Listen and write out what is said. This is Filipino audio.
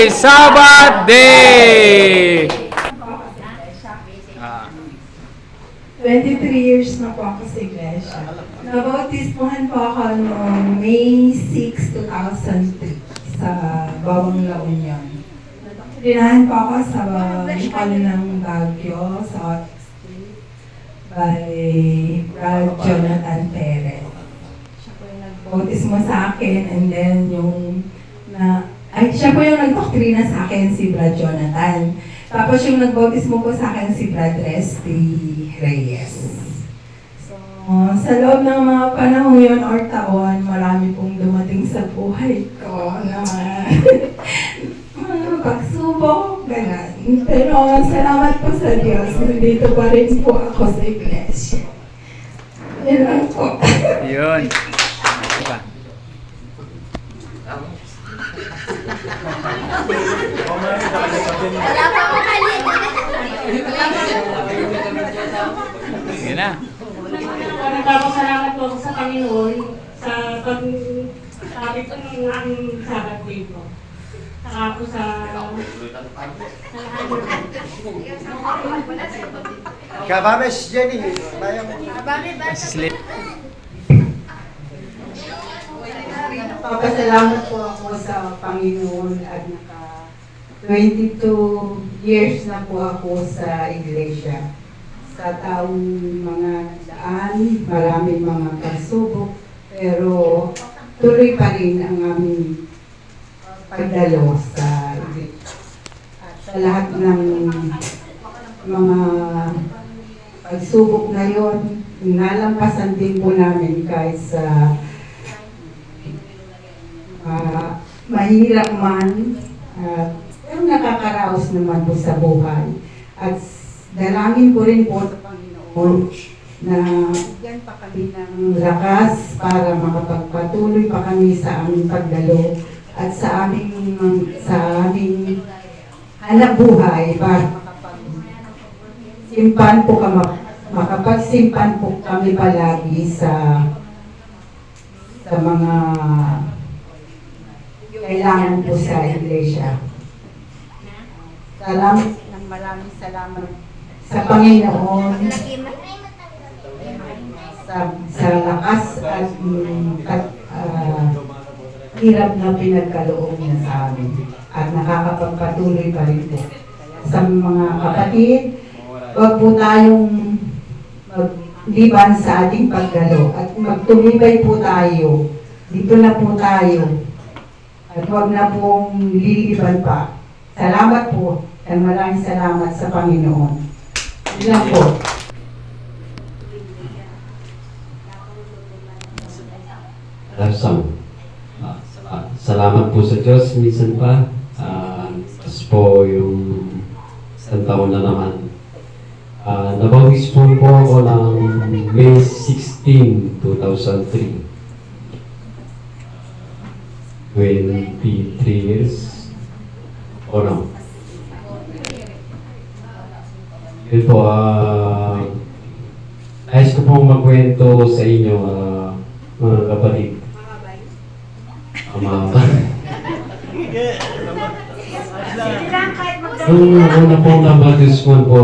Sabat Day! 23 years na po ako sa iglesia. Nabautismohan po ako noong May 6, 2003 sa Bawang La Union. Dinahan po ako sa Bukal ng Baguio sa Otis Street by Brad Jonathan Perez. Siya po yung nagbautismo sa akin and then siya po yung nagdoktrina sa akin, si Brad Jonathan. Tapos yung nagbautismo po sa akin si Brad Resty Reyes. So, sa loob ng mga panahon yun or taon, marami pong dumating sa buhay ko na mga pagsubok, gano'n. Pero salamat po sa Diyos, nandito pa rin po ako sa iglesia. Yun lang po. Yun. Diba? Sige na. Nagpapasalamat po ako sa Panginoon sa pag-sabi ko ng aking Sabat Day po. Saka ako sa Kabames, Jenny. Sleep. Papasalamat po ako sa Panginoon at 22 years na po ako sa iglesia. Sa taong mga daan, maraming mga pagsubok, pero tuloy pa rin ang aming pagdalo sa iglesia. At sa lahat ng mga pagsubok na yon, nalampasan din po namin kahit sa mahirap man, pero nakakaraos naman po sa buhay. At dalangin ko rin po sa Panginoon na bigyan pa kami ng lakas para makapagpatuloy pa kami sa aming pagdalo at sa aming hanap buhay para makapagsimpan po kami palagi sa mga kailangan po sa iglesia. Maraming salamat sa Panginoon sa lakas at hirap na pinagkaloob niya sa amin at nakakapagpatuloy pa rin po. Sa mga kapatid, huwag po tayong magliban sa ating pagdalo at magtumibay po tayo. Dito na po tayo. At huwag na pong liliban pa. Salamat po. At maraming salamat sa Panginoon. Yan po. Salamat po sa Diyos. Minsan pa. Tapos po yung isang taon na naman. Nabawis po ako ng May 16, 2003. 23 years. O no? Yun po, ayos ko pong magkwento sa inyo, mga kapatid. Nung una pong nabatisman po,